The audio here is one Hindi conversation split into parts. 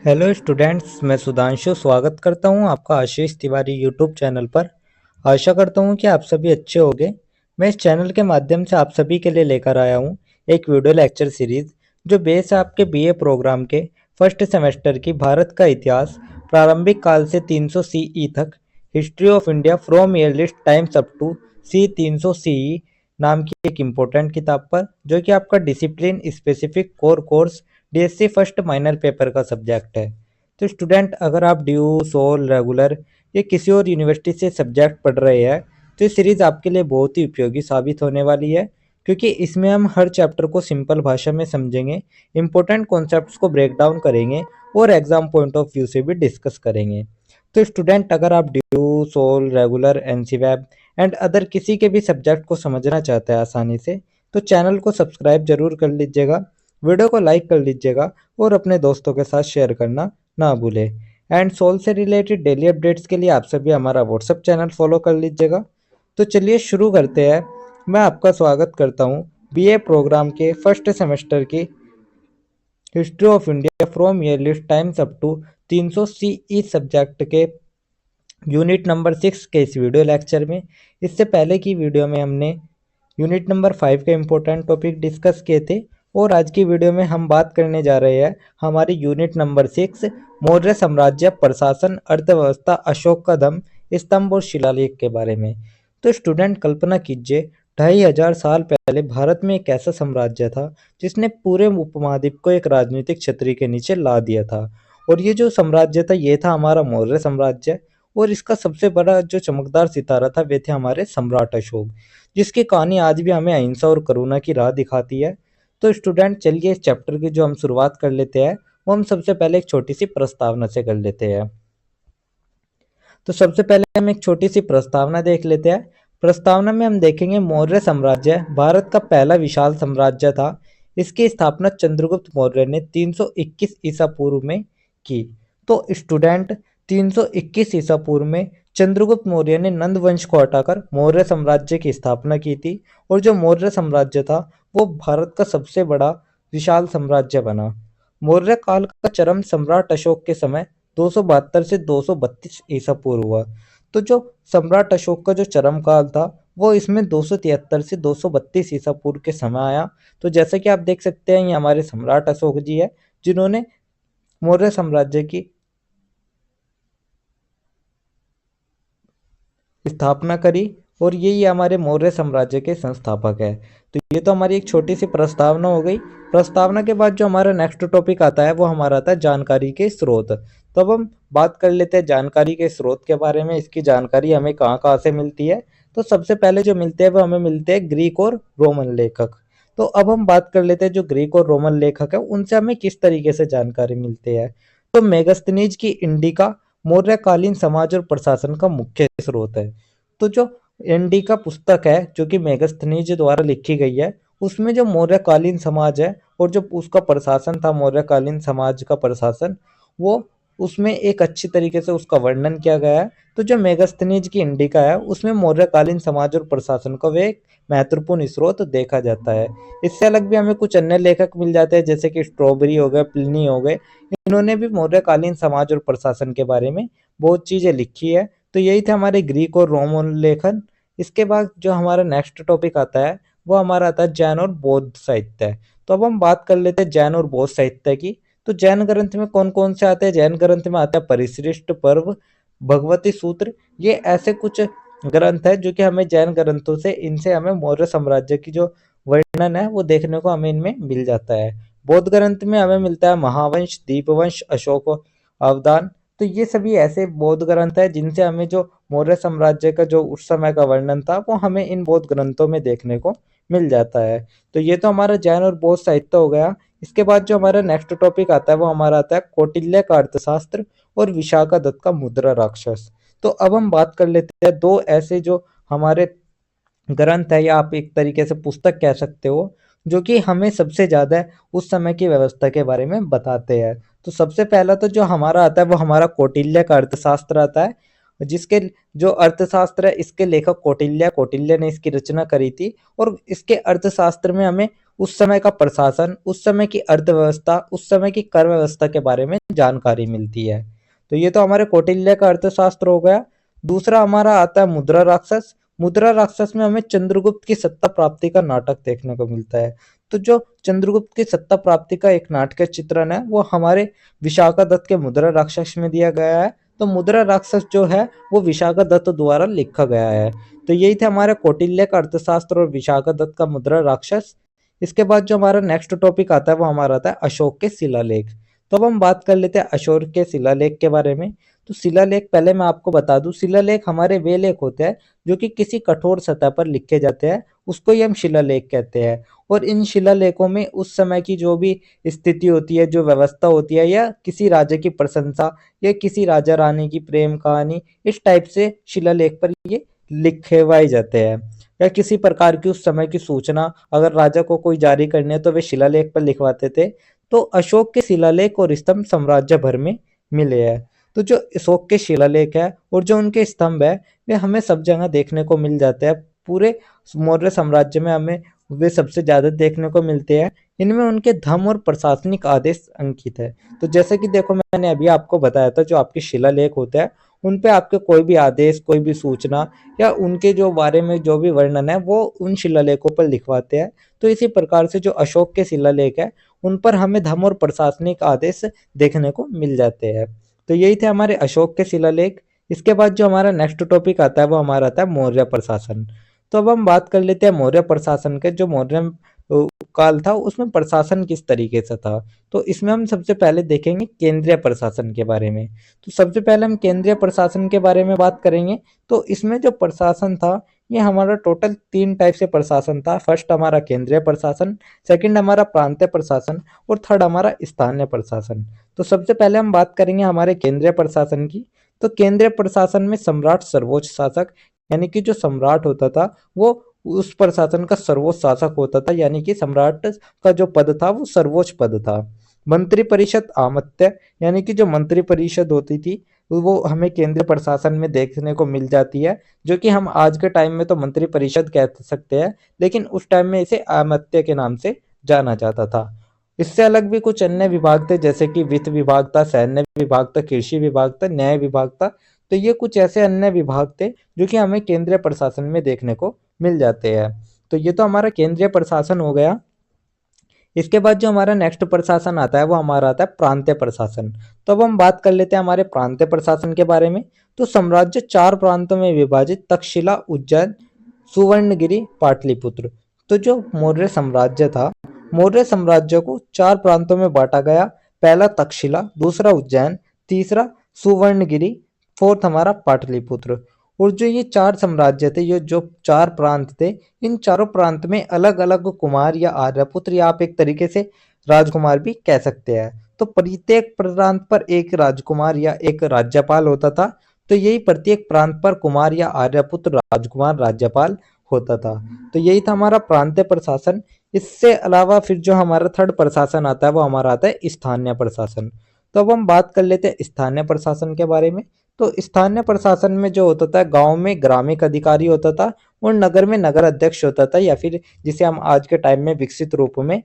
हेलो स्टूडेंट्स, मैं सुधांशु स्वागत करता हूं आपका आशीष तिवारी यूट्यूब चैनल पर। आशा करता हूं कि आप सभी अच्छे होंगे। मैं इस चैनल के माध्यम से आप सभी के लिए लेकर आया हूं एक वीडियो लेक्चर सीरीज जो बेस है आपके बीए प्रोग्राम के फर्स्ट सेमेस्टर की भारत का इतिहास प्रारंभिक काल से 300 सीई तक, history of India from earliest times up to C 300 CE नाम की एक इम्पोर्टेंट किताब पर, जो कि आपका discipline specific core course DSC first minor paper का सब्जेक्ट है। तो स्टूडेंट, अगर आप ड्यू, सोल, रेगुलर या किसी और यूनिवर्सिटी से सब्जेक्ट पढ़ रहे हैं तो ये सीरीज आपके लिए बहुत ही उपयोगी साबित होने वाली है, क्योंकि इसमें हम हर चैप्टर को सिंपल भाषा में समझेंगे, इंपॉर्टेंट कॉन्सेप्ट्स को ब्रेक डाउन करेंगे और एग्जाम पॉइंट ऑफ व्यू से भी डिस्कस करेंगे। तो स्टूडेंट, अगर आप DU, SOL, regular, NCWEB and other किसी के भी सब्जेक्ट को समझना चाहते हैं आसानी से, तो चैनल को सब्सक्राइब जरूर कर लीजिएगा, वीडियो को लाइक कर लीजिएगा और अपने दोस्तों के साथ शेयर करना ना भूलें। एंड सोल से रिलेटेड डेली अपडेट्स के लिए आप सभी हमारा व्हाट्सएप चैनल फॉलो कर लीजिएगा। तो चलिए शुरू करते हैं। मैं आपका स्वागत करता हूँ बीए प्रोग्राम के फर्स्ट सेमेस्टर की history of India from earliest times up to 300 CE subject के यूनिट नंबर 6 के इस वीडियो लेक्चर में। इससे पहले की वीडियो में हमने यूनिट नंबर 5 के इम्पोर्टेंट टॉपिक डिस्कस किए थे, और आज की वीडियो में हम बात करने जा रहे हैं हमारी यूनिट नंबर 6 मौर्य साम्राज्य, प्रशासन, अर्थव्यवस्था, अशोक का दम, स्तंभ और शिलालेख के बारे में। तो स्टूडेंट, कल्पना कीजिए 2500 साल पहले भारत में एक ऐसा साम्राज्य था जिसने पूरे उपमहाद्वीप को एक राजनीतिक छतरी के नीचे ला दिया था। और ये जो साम्राज्य था ये था हमारा मौर्य साम्राज्य, और इसका सबसे बड़ा जो चमकदार सितारा था वे थे हमारे सम्राट अशोक, जिसकी कहानी आज भी हमें अहिंसा और करुणा की राह दिखाती है। तो स्टूडेंट, चलिए इस चैप्टर की जो हम शुरुआत कर लेते हैं वो हम सबसे पहले एक छोटी सी प्रस्तावना से कर लेते हैं। तो सबसे पहले हम एक छोटी सी प्रस्तावना देख लेते हैं। प्रस्तावना में हम देखेंगे मौर्य साम्राज्य भारत का पहला विशाल साम्राज्य था। इसकी स्थापना चंद्रगुप्त मौर्य ने 321 ईसा पूर्व में की। तो स्टूडेंट, 321 ईसा पूर्व में चंद्रगुप्त मौर्य ने नंद वंश को हटाकर मौर्य साम्राज्य की स्थापना की थी, और जो मौर्य साम्राज्य था वो भारत का सबसे बड़ा विशाल साम्राज्य बना। मौर्य काल का चरम सम्राट अशोक के समय 272 से 232 ईसा पूर्व हुआ। तो जो सम्राट अशोक का जो चरम काल था वो इसमें 273 से 232 ईसा पूर्व के समय आया। तो जैसा कि आप देख सकते हैं, ये हमारे सम्राट अशोक जी है जिन्होंने मौर्य साम्राज्य की स्थापना करी, और यही हमारे मौर्य साम्राज्य के संस्थापक है। तो ये तो हमारी एक छोटी सी प्रस्तावना हो गई। प्रस्तावना के बाद जो हमारा नेक्स्ट टॉपिक आता है वो हमारा आता है जानकारी के स्रोत। तो अब हम बात कर लेते हैं जानकारी के स्रोत के बारे में। इसकी जानकारी हमें कहाँ कहाँ से मिलती है। तो सबसे पहले जो मिलते हैं वो हमें मिलते हैं ग्रीक और रोमन लेखक। तो अब हम बात कर लेते हैं जो ग्रीक और रोमन लेखक है उनसे हमें किस तरीके से जानकारी मिलती है। तो मेगस्थनीज की इंडिका मौर्यकालीन समाज और प्रशासन का मुख्य स्रोत है। तो जो इंडिका पुस्तक है जो कि मेगस्थनीज द्वारा लिखी गई है, उसमें जो मौर्यकालीन समाज है और जो उसका प्रशासन था, मौर्यकालीन समाज का प्रशासन, वो उसमें एक अच्छी तरीके से उसका वर्णन किया गया है। तो जो मेगस्थनीज की इंडिका है उसमें मौर्यकालीन समाज और प्रशासन का वे एक महत्वपूर्ण स्रोत देखा जाता है। इससे अलग भी हमें कुछ अन्य लेखक मिल जाते हैं, जैसे कि स्ट्रॉबेरी हो गए, प्लिनी हो गए। इन्होंने भी मौर्यकालीन समाज और प्रशासन के बारे में बहुत चीजें लिखी है। तो यही थे हमारे ग्रीक और रोमन लेखन। इसके बाद जो हमारा नेक्स्ट टॉपिक आता है वो हमारा आता है जैन और बौद्ध साहित्य। तो अब हम बात कर लेते हैं जैन और बौद्ध साहित्य की। तो जैन ग्रंथ में कौन कौन से आते हैं? जैन ग्रंथ में आता है परिशिष्ट पर्व, भगवती सूत्र। ये ऐसे कुछ ग्रंथ है जो कि हमें जैन ग्रंथों से, इनसे हमें मौर्य साम्राज्य की जो वर्णन है वो देखने को हमें इनमें मिल जाता है। बौद्ध ग्रंथ में हमें मिलता है महावंश, दीपवंश, अशोक अवदान। तो ये सभी ऐसे बौद्ध ग्रंथ है जिनसे हमें जो मौर्य साम्राज्य का जो उस समय का वर्णन था वो हमें इन बौद्ध ग्रंथों में देखने को मिल जाता है। तो ये तो हमारा जैन और बौद्ध साहित्य हो गया। इसके बाद जो हमारा नेक्स्ट टॉपिक आता है वो हमारा आता है कौटिल्य का अर्थशास्त्र और विशाखा दत्त का मुद्रा राक्षस। तो अब हम बात कर लेते हैं दो ऐसे जो हमारे ग्रंथ है, या आप एक तरीके से पुस्तक कह सकते हो, जो कि हमें सबसे ज्यादा उस समय की व्यवस्था के बारे में बताते हैं। तो सबसे पहला तो जो हमारा आता है वो हमारा कौटिल्य का अर्थशास्त्र आता है, जिसके जो अर्थशास्त्र है इसके लेखक कौटिल्य ने इसकी रचना करी थी। और इसके अर्थशास्त्र में हमें उस समय का प्रशासन, उस समय की अर्थव्यवस्था, उस समय की कर व्यवस्था के बारे में जानकारी मिलती है। तो ये तो हमारे कौटिल्य का अर्थशास्त्र हो गया। दूसरा हमारा आता है मुद्रा राक्षस। मुद्रा राक्षस में हमें चंद्रगुप्त की सत्ता प्राप्ति का नाटक देखने को मिलता है। तो जो चंद्रगुप्त की सत्ता प्राप्ति का एक नाटकीय चित्रण है वो हमारे विशाखादत्त के मुद्रा राक्षस में दिया गया है। तो मुद्रा राक्षस जो है वो विशाखादत्त द्वारा लिखा गया है। तो यही थे हमारे कौटिल्य का अर्थशास्त्र और विशाखादत्त का मुद्रा राक्षस। इसके बाद जो हमारा नेक्स्ट टॉपिक आता है वो हमारा आता है अशोक के शिलालेख। तो अब हम बात कर लेते हैं अशोक के शिलालेख के बारे में। तो शिलालेख पहले मैं आपको बता दूं, शिलालेख हमारे वे लेख होते हैं जो कि किसी कठोर सतह पर लिखे जाते हैं, उसको ही हम शिलालेख कहते हैं। और इन शिलालेखों में उस समय की जो भी स्थिति होती है, जो व्यवस्था होती है, या किसी राजा की प्रशंसा या किसी राजा रानी की प्रेम कहानी, इस टाइप से शिलालेख पर ये लिखवाए जाते हैं। या किसी प्रकार की उस समय की सूचना अगर राजा को कोई जारी करनी है तो वे शिलालेख पर लिखवाते थे। तो अशोक के शिलालेख और स्तंभ साम्राज्य भर में मिले हैं। तो जो अशोक के शिलालेख है और जो उनके स्तंभ है वे हमें सब जगह देखने को मिल जाते हैं। पूरे मौर्य साम्राज्य में हमें वे सबसे ज्यादा देखने को मिलते हैं। इनमें उनके धर्म और प्रशासनिक आदेश अंकित है। तो जैसे कि देखो, मैंने अभी आपको बताया था जो आपके शिलालेख होते हैं उन पे आपके कोई भी आदेश, कोई भी सूचना या उनके जो बारे में जो भी वर्णन है वो उन शिलालेखों पर लिखवाते हैं। तो इसी प्रकार से जो अशोक के शिलालेख है उन पर हमें धर्म और प्रशासनिक आदेश देखने को मिल जाते हैं। तो यही थे हमारे अशोक के शिलालेख। इसके बाद जो हमारा नेक्स्ट टॉपिक आता है वो हमारा आता है मौर्य प्रशासन। तो अब हम बात कर लेते हैं मौर्य प्रशासन के। जो मौर्य काल था उसमें प्रशासन किस तरीके से था। तो इसमें हम सबसे पहले देखेंगे केंद्रीय प्रशासन के बारे में। तो सबसे पहले हम केंद्रीय प्रशासन के बारे में बात करेंगे। तो इसमें जो प्रशासन था ये हमारा टोटल 3 टाइप से प्रशासन था। फर्स्ट हमारा केंद्रीय प्रशासन, सेकंड हमारा प्रांतीय प्रशासन और थर्ड हमारा स्थानीय प्रशासन। तो सबसे पहले हम बात करेंगे हमारे केंद्रीय प्रशासन की। तो केंद्रीय प्रशासन में सम्राट सर्वोच्च शासक, यानी कि जो सम्राट होता था वो उस प्रशासन का सर्वोच्च शासक होता था, यानी कि सम्राट का जो पद था वो सर्वोच्च पद था। मंत्री परिषद आमत्य, यानी कि जो मंत्री परिषद होती थी वो हमें केंद्रीय प्रशासन में देखने को मिल जाती है, जो कि हम आज के टाइम में तो मंत्री परिषद कह सकते हैं, लेकिन उस टाइम में इसे आमत्य के नाम से जाना जाता था। इससे अलग भी कुछ अन्य विभाग थे, जैसे कि वित्त विभाग था, सैन्य विभाग था, कृषि विभाग था, न्याय विभाग था। तो ये कुछ ऐसे अन्य विभाग थे जो कि हमें केंद्रीय प्रशासन में देखने को मिल जाते हैं। तो ये तो हमारा केंद्रीय प्रशासन हो गया। इसके बाद जो हमारा नेक्स्ट प्रशासन आता है वो हमारा आता है प्रांतीय प्रशासन। तो अब हम बात कर लेते हैं हमारे प्रांतीय प्रशासन के बारे में। तो साम्राज्य 4 प्रांतों में विभाजित, तक्षशिला, उज्जैन, सुवर्णगिरी, पाटलिपुत्र। तो जो मौर्य साम्राज्य था, मौर्य साम्राज्य को 4 प्रांतों में बांटा गया। पहला तक्षशिला, दूसरा उज्जैन, तीसरा सुवर्णगिरी, फोर्थ हमारा पाटलिपुत्र। और जो ये 4 साम्राज्य थे, ये जो 4 प्रांत थे, इन चारों प्रांत में अलग अलग कुमार या आर्यपुत्र या आप एक तरीके से राजकुमार भी कह सकते हैं। तो प्रत्येक प्रांत पर एक राजकुमार या एक राज्यपाल होता था। तो यही प्रत्येक प्रांत पर कुमार या आर्यपुत्र, राजकुमार, राज्यपाल होता था। तो यही था हमारा प्रांतीय प्रशासन। इससे अलावा फिर जो हमारा थर्ड प्रशासन आता है वो हमारा आता है स्थानीय प्रशासन। तो अब हम बात कर लेते हैं स्थानीय प्रशासन के बारे में। तो स्थानीय प्रशासन में जो होता था, गांव में ग्रामीण अधिकारी होता था और नगर में नगर अध्यक्ष होता था, या फिर जिसे हम आज के टाइम में विकसित रूप में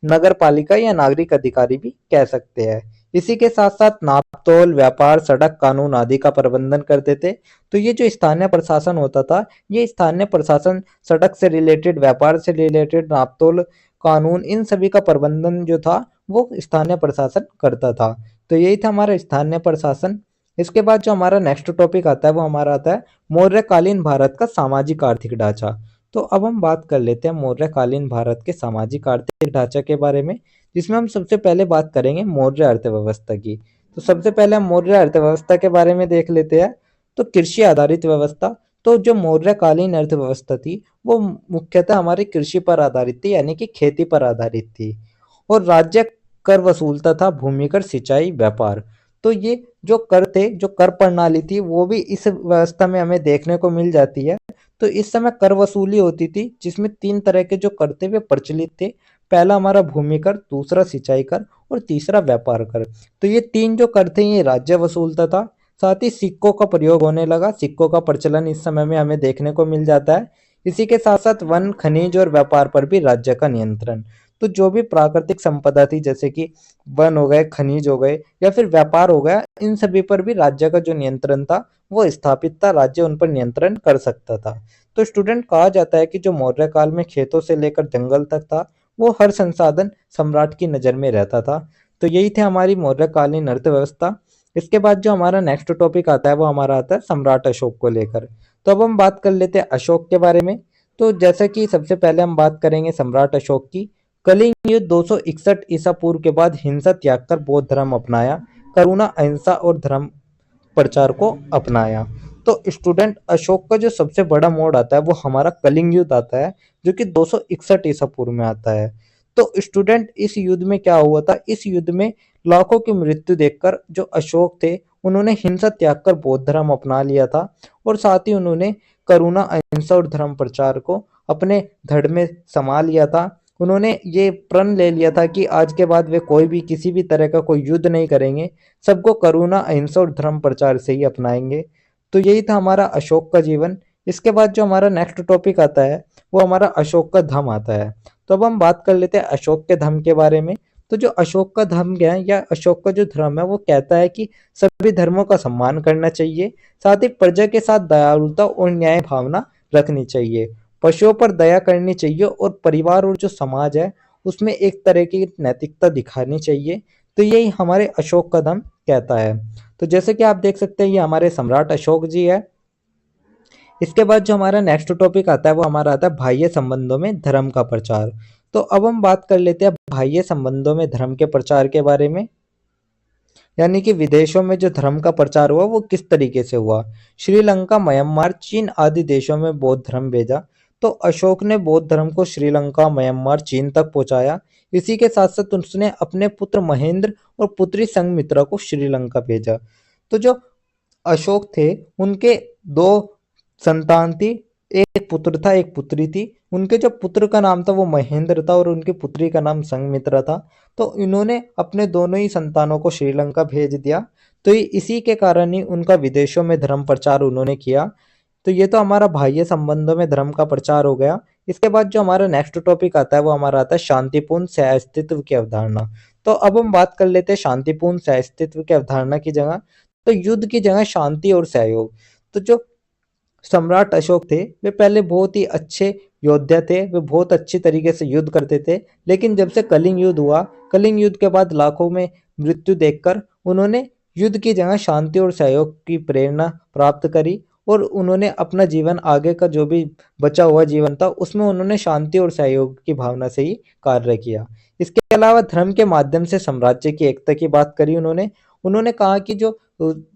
नगर पालिका या नागरिक अधिकारी भी कह सकते हैं। इसी के साथ साथ नापतोल, व्यापार, सड़क, कानून आदि का प्रबंधन करते थे। तो ये जो स्थानीय प्रशासन होता था, ये स्थानीय प्रशासन सड़क से रिलेटेड, व्यापार से रिलेटेड, नापतोल, कानून, इन सभी का प्रबंधन जो था वो स्थानीय प्रशासन करता था। तो यही था हमारा स्थानीय प्रशासन। इसके बाद जो हमारा नेक्स्ट टॉपिक आता है वो हमारा आता है मौर्यकालीन भारत का सामाजिक आर्थिक ढांचा। तो अब हम बात कर लेते हैं मौर्यकालीन भारत के सामाजिक आर्थिक ढांचे के बारे में, जिसमें हम सबसे पहले बात करेंगे मौर्य अर्थव्यवस्था की। तो सबसे पहले हम मौर्य अर्थव्यवस्था के बारे में देख लेते हैं। तो कृषि आधारित व्यवस्था। तो जो मौर्यकालीन अर्थव्यवस्था थी वो मुख्यतः हमारी कृषि पर आधारित थी, यानी कि खेती पर आधारित थी। और राज्य कर वसूलता था, भूमि कर, सिंचाई, व्यापार। तो ये जो कर थे, जो कर प्रणाली थी, वो भी इस व्यवस्था में हमें देखने को मिल जाती है। तो इस समय कर वसूली होती थी, जिसमें 3 तरह के जो कर थे वे प्रचलित थे। पहला हमारा भूमि कर, दूसरा सिंचाई कर और तीसरा व्यापार कर। तो ये 3 जो कर थे ये राज्य वसूलता था। साथ ही सिक्कों का प्रयोग होने लगा, सिक्कों का प्रचलन इस समय में हमें देखने को मिल जाता है। इसी के साथ साथ वन, खनिज और व्यापार पर भी राज्य का नियंत्रण। तो जो भी प्राकृतिक संपदा थी, जैसे कि वन हो गए, खनिज हो गए या फिर व्यापार हो गया, इन सभी पर भी राज्य का जो नियंत्रण था वो स्थापित था, राज्य उन पर नियंत्रण कर सकता था। तो स्टूडेंट, कहा जाता है कि जो मौर्य काल में खेतों से लेकर जंगल तक था, वो हर संसाधन सम्राट की नज़र में रहता था। तो यही थे हमारी मौर्यकालीन अर्थव्यवस्था। इसके बाद जो हमारा नेक्स्ट टॉपिक आता है वो हमारा आता है सम्राट अशोक को लेकर। तो अब हम बात कर लेते हैं अशोक के बारे में। तो जैसा कि सबसे पहले हम बात करेंगे सम्राट अशोक की। कलिंग युद्ध 261 ईसा पूर्व के बाद हिंसा त्याग कर बौद्ध धर्म अपनाया, करुणा, अहिंसा और धर्म प्रचार को अपनाया। तो स्टूडेंट, अशोक का जो सबसे बड़ा मोड़ आता है वो हमारा कलिंग युद्ध आता है, जो कि 261 ईसा पूर्व में आता है। तो स्टूडेंट, इस युद्ध में क्या हुआ था? इस युद्ध में लाखों की मृत्यु देखकर जो अशोक थे, उन्होंने हिंसा त्याग कर बौद्ध धर्म अपना लिया था और साथ ही उन्होंने करुणा, अहिंसा और धर्म प्रचार को अपने धड़ में समा लिया था। उन्होंने ये प्रण ले लिया था कि आज के बाद वे कोई भी किसी भी तरह का कोई युद्ध नहीं करेंगे, सबको करुणा, अहिंसा और धर्म प्रचार से ही अपनाएंगे। तो यही था हमारा अशोक का जीवन। इसके बाद जो हमारा नेक्स्ट टॉपिक आता है वो हमारा अशोक का धम आता है। तो अब हम बात कर लेते हैं अशोक के धम के बारे में। तो जो अशोक का धर्म है या अशोक का जो धर्म है वो कहता है कि सभी धर्मों का सम्मान करना चाहिए, साथ ही प्रजा के साथ दयालुता और न्याय भावना रखनी चाहिए, पशुओं पर दया करनी चाहिए और परिवार और जो समाज है उसमें एक तरह की नैतिकता दिखानी चाहिए। तो यही हमारे अशोक का धर्म कहता है। तो जैसे कि आप देख सकते हैं ये हमारे सम्राट अशोक जी है। इसके बाद जो हमारा नेक्स्ट टॉपिक आता है वो हमारा आता है बाह्य संबंधों में धर्म का प्रचार। तो अब हम बात कर लेते हैं बाह्य संबंधों में धर्म के प्रचार के बारे में, यानी कि विदेशों में जो धर्म का प्रचार हुआ वो किस तरीके से हुआ। श्रीलंका, म्यांमार, चीन आदि देशों में बौद्ध धर्म भेजा। तो अशोक ने बौद्ध धर्म को श्रीलंका, म्यांमार, चीन तक पहुंचाया। इसी के साथ साथ उसने अपने पुत्र महेंद्र और पुत्री संघमित्रा को श्रीलंका भेजा। तो जो अशोक थे उनके दो संतान थी, एक पुत्र था एक पुत्री थी। उनके जो पुत्र का नाम था वो महेंद्र था और उनकी पुत्री का नाम संघमित्रा था। तो इन्होंने अपने दोनों ही संतानों को श्रीलंका भेज दिया। तो इसी के कारण ही उनका विदेशों में धर्म प्रचार उन्होंने किया। तो ये तो हमारा बाह्य संबंधों में धर्म का प्रचार हो गया। इसके बाद जो हमारा नेक्स्ट टॉपिक आता है वो हमारा आता है शांतिपूर्ण सहअस्तित्व की अवधारणा। तो अब हम बात कर लेते हैं शांतिपूर्ण सहअस्तित्व की अवधारणा की जगह, तो युद्ध की जगह शांति और सहयोग। तो जो सम्राट अशोक थे वे पहले बहुत ही अच्छे योद्धा थे, वे बहुत अच्छी तरीके से युद्ध करते थे। लेकिन जब से कलिंग युद्ध हुआ, कलिंग युद्ध के बाद लाखों में मृत्यु देखकर उन्होंने युद्ध की जगह शांति और सहयोग की प्रेरणा प्राप्त करी और उन्होंने अपना जीवन, आगे का जो भी बचा हुआ जीवन था उसमें उन्होंने शांति और सहयोग की भावना से ही कार्य किया। इसके अलावा धर्म के माध्यम से साम्राज्य की एकता की बात करी उन्होंने। उन्होंने कहा कि जो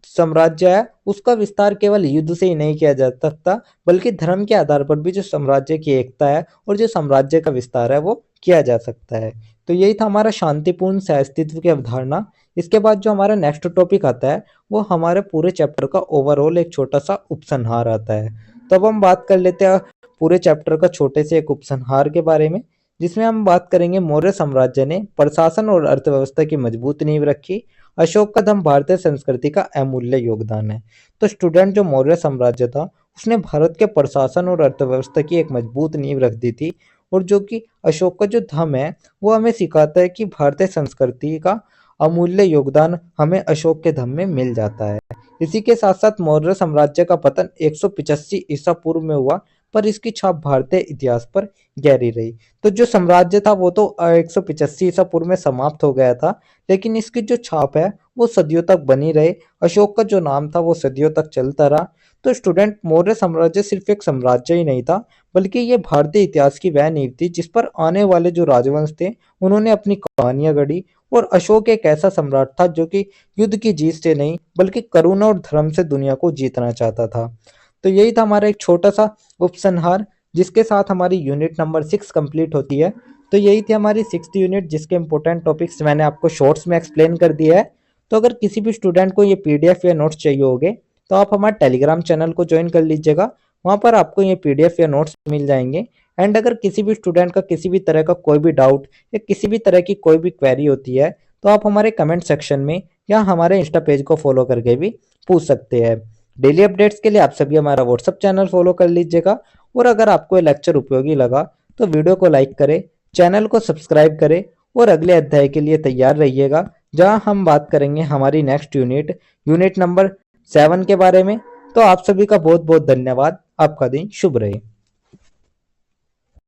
साम्राज्य है उसका विस्तार केवल युद्ध से ही नहीं किया जा सकता, बल्कि धर्म के आधार पर भी जो साम्राज्य की एकता है और जो साम्राज्य का विस्तार है वो किया जा सकता है। तो यही था हमारा शांतिपूर्ण सहअस्तित्व की अवधारणा। इसके बाद जो हमारा नेक्स्ट टॉपिक आता है वो हमारे पूरे चैप्टर का ओवरऑल एक छोटा सा उपसंहार आता है। तो अब हम बात कर लेते हैं पूरे चैप्टर का छोटे से एक उपसंहार के बारे में, जिसमें हम बात करेंगे मौर्य साम्राज्य ने प्रशासन और अर्थव्यवस्था की मजबूत नींव रखी। अशोक का धर्म भारतीय संस्कृति का अमूल्य योगदान है। तो स्टूडेंट, जो मौर्य साम्राज्य था उसने भारत के प्रशासन और अर्थव्यवस्था की एक मजबूत नींव रख दी थी। और जो कि अशोक का जो धर्म है वो हमें सिखाता है कि भारतीय संस्कृति का अमूल्य योगदान हमें अशोक के धर्म में मिल जाता है। इसी के साथ साथ मौर्य साम्राज्य का पतन 185 ईसा पूर्व में हुआ, पर इसकी छाप भारतीय इतिहास पर गहरी रही। तो जो साम्राज्य था वो तो 185 ईसा पूर्व में समाप्त हो गया था, लेकिन इसकी जो छाप है वो सदियों तक बनी रहे। अशोक का जो नाम था वो सदियों तक चलता रहा। तो स्टूडेंट, मौर्य साम्राज्य सिर्फ एक साम्राज्य ही नहीं था, बल्कि ये भारतीय इतिहास की वह नींव थी जिस पर आने वाले जो राजवंश थे उन्होंने अपनी कहानियां गढ़ी। और अशोक एक ऐसा सम्राट था जो कि युद्ध की जीत से नहीं बल्कि करुणा और धर्म से दुनिया को जीतना चाहता था। तो यही था हमारा एक छोटा सा उपसंहार, जिसके साथ हमारी यूनिट नंबर 6 कंप्लीट होती है। तो यही थी हमारी 6th यूनिट, जिसके इंपॉर्टेंट टॉपिक्स मैंने आपको शॉर्ट्स में एक्सप्लेन कर दिया है। तो अगर किसी भी स्टूडेंट को ये पीडीएफ या नोट्स चाहिए होंगे तो आप हमारे टेलीग्राम चैनल को ज्वाइन कर लीजिएगा, वहाँ पर आपको ये पीडीएफ या नोट्स मिल जाएंगे। एंड अगर किसी भी स्टूडेंट का किसी भी तरह का कोई भी डाउट या किसी भी तरह की कोई भी क्वेरी होती है तो आप हमारे कमेंट सेक्शन में या हमारे इंस्टा पेज को फॉलो करके भी पूछ सकते हैं। डेली अपडेट्स के लिए आप सभी हमारा व्हाट्सअप चैनल फॉलो कर लीजिएगा और अगर आपको ये लेक्चर उपयोगी लगा तो वीडियो को लाइक करें, चैनल को सब्सक्राइब करें और अगले अध्याय के लिए तैयार रहिएगा, जहां हम बात करेंगे हमारी नेक्स्ट यूनिट नंबर 7 के बारे में। तो आप सभी का बहुत बहुत धन्यवाद। आपका दिन शुभ रहे।